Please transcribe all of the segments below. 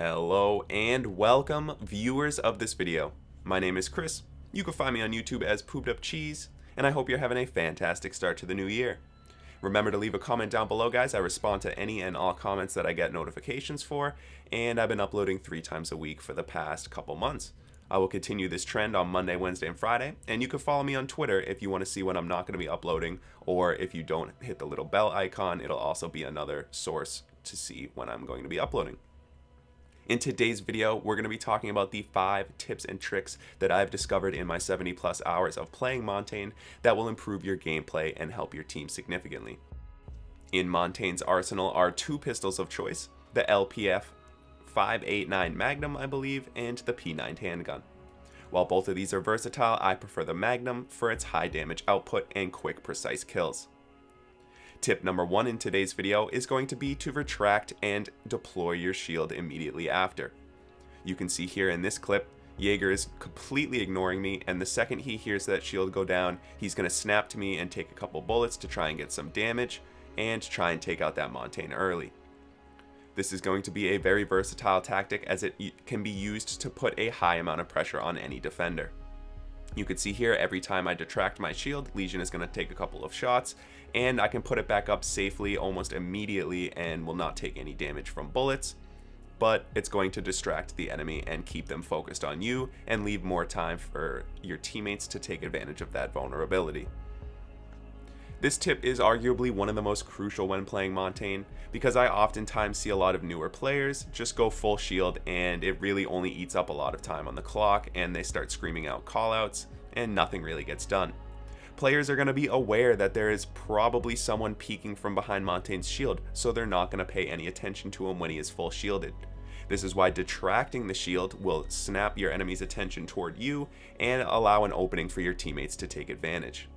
Hello and welcome, viewers of this video. My name is Chris. You can find me on YouTube as PoobedUpCheese, and I hope you're having a fantastic start to the new year. Remember to leave a comment down below, guys. I respond to any and all comments that I get notifications for, and I've been uploading 3 times a week for the past couple months. I will continue this trend on Monday, Wednesday, and Friday, and you can follow me on Twitter if you want to see when I'm not going to be uploading, or if you don't hit the little bell icon, it'll also be another source to see when I'm going to be uploading. In today's video, we're going to be talking about the 5 tips and tricks that I've discovered in my 70+ hours of playing Montagne that will improve your gameplay and help your team significantly. In Montagne's arsenal are 2 pistols of choice, the LPF 589 Magnum, I believe, and the P9 handgun. While both of these are versatile, I prefer the Magnum for its high damage output and quick, precise kills. Tip number 1 in today's video is going to be to retract and deploy your shield immediately after. You can see here in this clip, Jaeger is completely ignoring me, and the second he hears that shield go down, he's going to snap to me and take a couple bullets to try and get some damage and try and take out that Montagne early. This is going to be a very versatile tactic as it can be used to put a high amount of pressure on any defender. You can see here, every time I detract my shield, Legion is going to take a couple of shots, and I can put it back up safely almost immediately and will not take any damage from bullets, but it's going to distract the enemy and keep them focused on you and leave more time for your teammates to take advantage of that vulnerability. This tip is arguably one of the most crucial when playing Montagne, because I oftentimes see a lot of newer players just go full shield and it really only eats up a lot of time on the clock, and they start screaming out callouts and nothing really gets done. Players are going to be aware that there is probably someone peeking from behind Montagne's shield, so they're not going to pay any attention to him when he is full shielded. This is why detracting the shield will snap your enemy's attention toward you and allow an opening for your teammates to take advantage.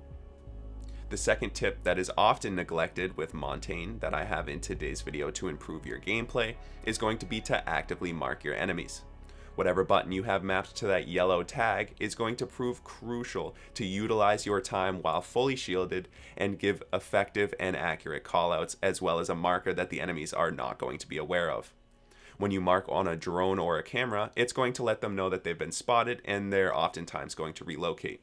The second tip that is often neglected with Montagne that I have in today's video to improve your gameplay is going to be to actively mark your enemies. Whatever button you have mapped to that yellow tag is going to prove crucial to utilize your time while fully shielded and give effective and accurate callouts, as well as a marker that the enemies are not going to be aware of. When you mark on a drone or a camera, it's going to let them know that they've been spotted, and they're oftentimes going to relocate.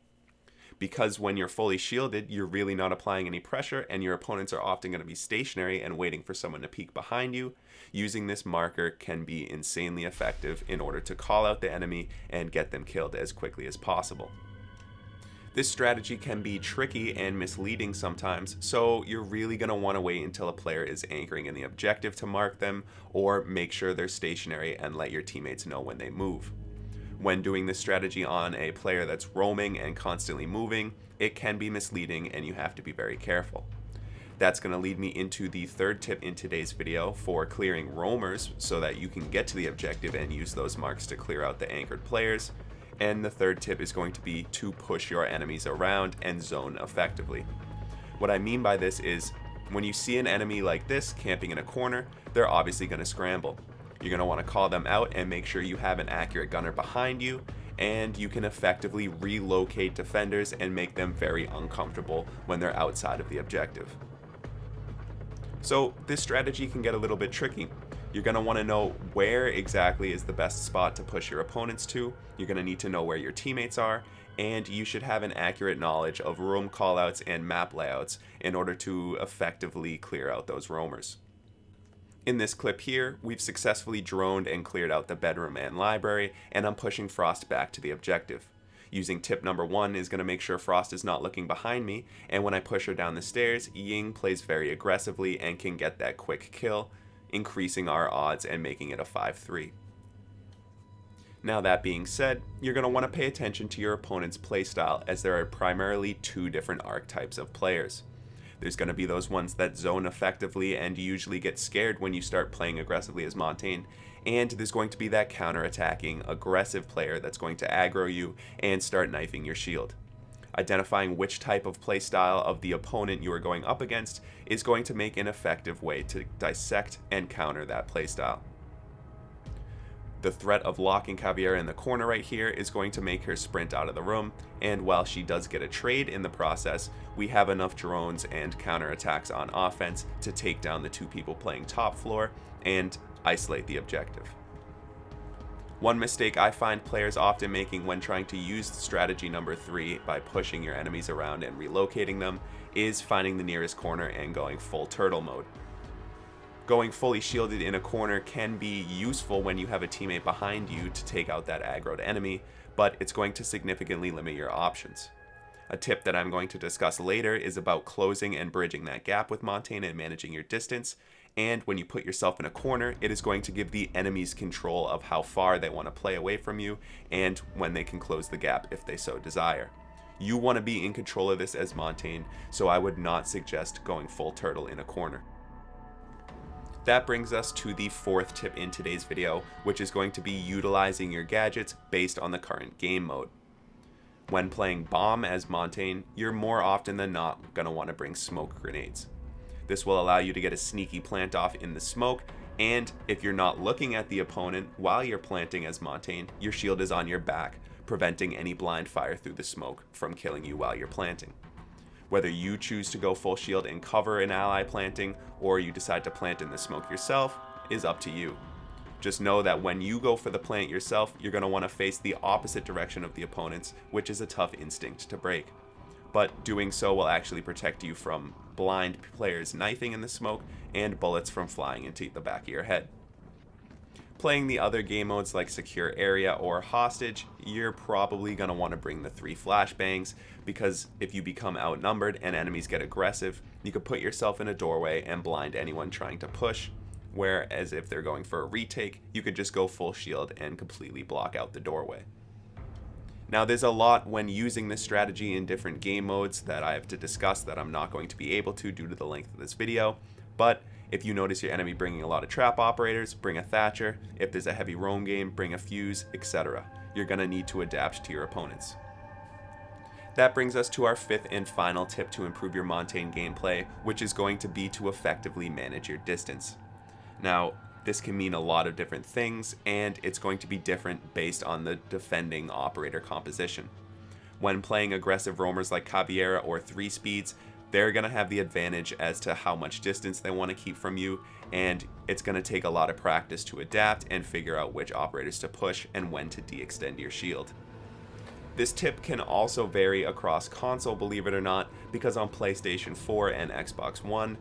Because when you're fully shielded, you're really not applying any pressure, and your opponents are often going to be stationary and waiting for someone to peek behind you. Using this marker can be insanely effective in order to call out the enemy and get them killed as quickly as possible. This strategy can be tricky and misleading sometimes, so you're really going to want to wait until a player is anchoring in the objective to mark them, or make sure they're stationary and let your teammates know when they move. When doing this strategy on a player that's roaming and constantly moving, it can be misleading and you have to be very careful. That's going to lead me into the third tip in today's video for clearing roamers so that you can get to the objective and use those marks to clear out the anchored players. And the third tip is going to be to push your enemies around and zone effectively. What I mean by this is, when you see an enemy like this camping in a corner, they're obviously going to scramble. You're going to want to call them out and make sure you have an accurate gunner behind you, and you can effectively relocate defenders and make them very uncomfortable when they're outside of the objective. So this strategy can get a little bit tricky. You're going to want to know where exactly is the best spot to push your opponents to. You're going to need to know where your teammates are, and you should have an accurate knowledge of roam callouts and map layouts in order to effectively clear out those roamers. In this clip here, we've successfully droned and cleared out the bedroom and library, and I'm pushing Frost back to the objective. Using tip number 1 is going to make sure Frost is not looking behind me, and when I push her down the stairs, Ying plays very aggressively and can get that quick kill, increasing our odds and making it a 5-3. Now that being said, you're going to want to pay attention to your opponent's playstyle, as there are primarily 2 different archetypes of players. There's going to be those ones that zone effectively and usually get scared when you start playing aggressively as Montagne, and there's going to be that counter-attacking, aggressive player that's going to aggro you and start knifing your shield. Identifying which type of playstyle of the opponent you are going up against is going to make an effective way to dissect and counter that playstyle. The threat of locking Caviera in the corner right here is going to make her sprint out of the room, and while she does get a trade in the process, we have enough drones and counterattacks on offense to take down the 2 people playing top floor and isolate the objective. One mistake I find players often making when trying to use strategy number 3 by pushing your enemies around and relocating them is finding the nearest corner and going full turtle mode. Going fully shielded in a corner can be useful when you have a teammate behind you to take out that aggroed enemy, but it's going to significantly limit your options. A tip that I'm going to discuss later is about closing and bridging that gap with Montagne and managing your distance. And when you put yourself in a corner, it is going to give the enemies control of how far they want to play away from you and when they can close the gap if they so desire. You want to be in control of this as Montagne, so I would not suggest going full turtle in a corner. That brings us to the 4th tip in today's video, which is going to be utilizing your gadgets based on the current game mode. When playing bomb as Montagne, you're more often than not going to want to bring smoke grenades. This will allow you to get a sneaky plant off in the smoke, and if you're not looking at the opponent while you're planting as Montagne, your shield is on your back, preventing any blind fire through the smoke from killing you while you're planting. Whether you choose to go full shield and cover an ally planting, or you decide to plant in the smoke yourself, is up to you. Just know that when you go for the plant yourself, you're going to want to face the opposite direction of the opponents, which is a tough instinct to break. But doing so will actually protect you from blind players knifing in the smoke and bullets from flying into the back of your head. Playing the other game modes like Secure Area or Hostage, you're probably going to want to bring the 3 flashbangs, because if you become outnumbered and enemies get aggressive, you could put yourself in a doorway and blind anyone trying to push, whereas if they're going for a retake, you could just go full shield and completely block out the doorway. Now, there's a lot when using this strategy in different game modes that I have to discuss that I'm not going to be able to due to the length of this video, but if you notice your enemy bringing a lot of trap operators, bring a Thatcher. If there's a heavy roam game, bring a fuse, etc. You're going to need to adapt to your opponents. That brings us to our 5th and final tip to improve your Montagne gameplay, which is going to be to effectively manage your distance. Now, this can mean a lot of different things, and it's going to be different based on the defending operator composition. When playing aggressive roamers like Caballera or 3 speeds, they're going to have the advantage as to how much distance they want to keep from you, and it's going to take a lot of practice to adapt and figure out which operators to push and when to de-extend your shield. This tip can also vary across console, believe it or not, because on PlayStation 4 and Xbox One,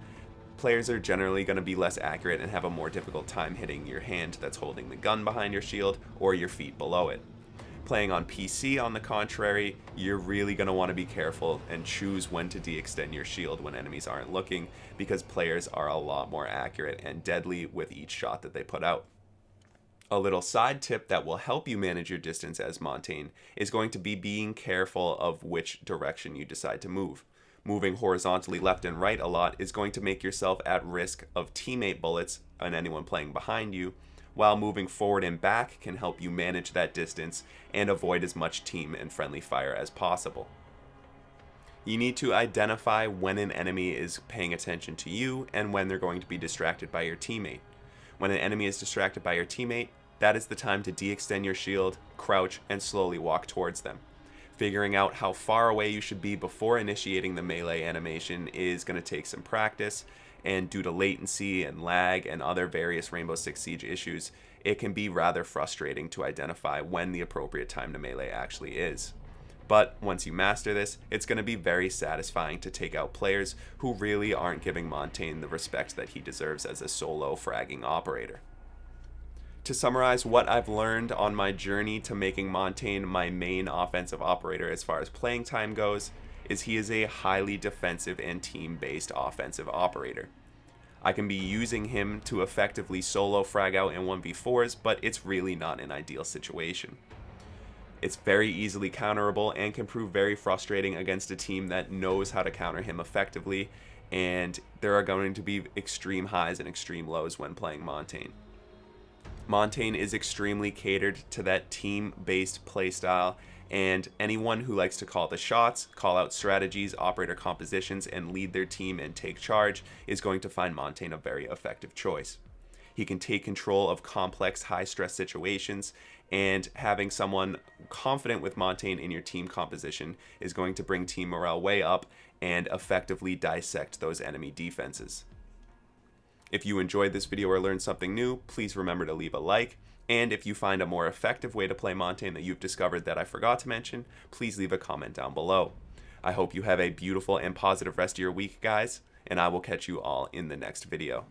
players are generally going to be less accurate and have a more difficult time hitting your hand that's holding the gun behind your shield or your feet below it. Playing on PC, on the contrary, you're really going to want to be careful and choose when to de-extend your shield when enemies aren't looking, because players are a lot more accurate and deadly with each shot that they put out. A little side tip that will help you manage your distance as Montagne is going to be being careful of which direction you decide to move. Moving horizontally left and right a lot is going to make yourself at risk of teammate bullets and anyone playing behind you, while moving forward and back can help you manage that distance and avoid as much team and friendly fire as possible. You need to identify when an enemy is paying attention to you and when they're going to be distracted by your teammate. When an enemy is distracted by your teammate, that is the time to de-extend your shield, crouch, and slowly walk towards them. Figuring out how far away you should be before initiating the melee animation is going to take some practice, and due to latency and lag and other various Rainbow Six Siege issues, it can be rather frustrating to identify when the appropriate time to melee actually is. But once you master this, it's going to be very satisfying to take out players who really aren't giving Montagne the respect that he deserves as a solo fragging operator. To summarize what I've learned on my journey to making Montagne my main offensive operator as far as playing time goes, is he is a highly defensive and team-based offensive operator. I can be using him to effectively solo frag out in 1v4s, but it's really not an ideal situation. It's very easily counterable and can prove very frustrating against a team that knows how to counter him effectively, and there are going to be extreme highs and extreme lows when playing Montagne. Montagne is extremely catered to that team-based playstyle, and anyone who likes to call the shots, call out strategies, operator compositions, and lead their team and take charge is going to find Montagne a very effective choice. He can take control of complex, high-stress situations, and having someone confident with Montagne in your team composition is going to bring team morale way up and effectively dissect those enemy defenses. If you enjoyed this video or learned something new, please remember to leave a like, And if you find a more effective way to play Montagne that you've discovered that I forgot to mention, please leave a comment down below. I hope you have a beautiful and positive rest of your week, guys, and I will catch you all in the next video.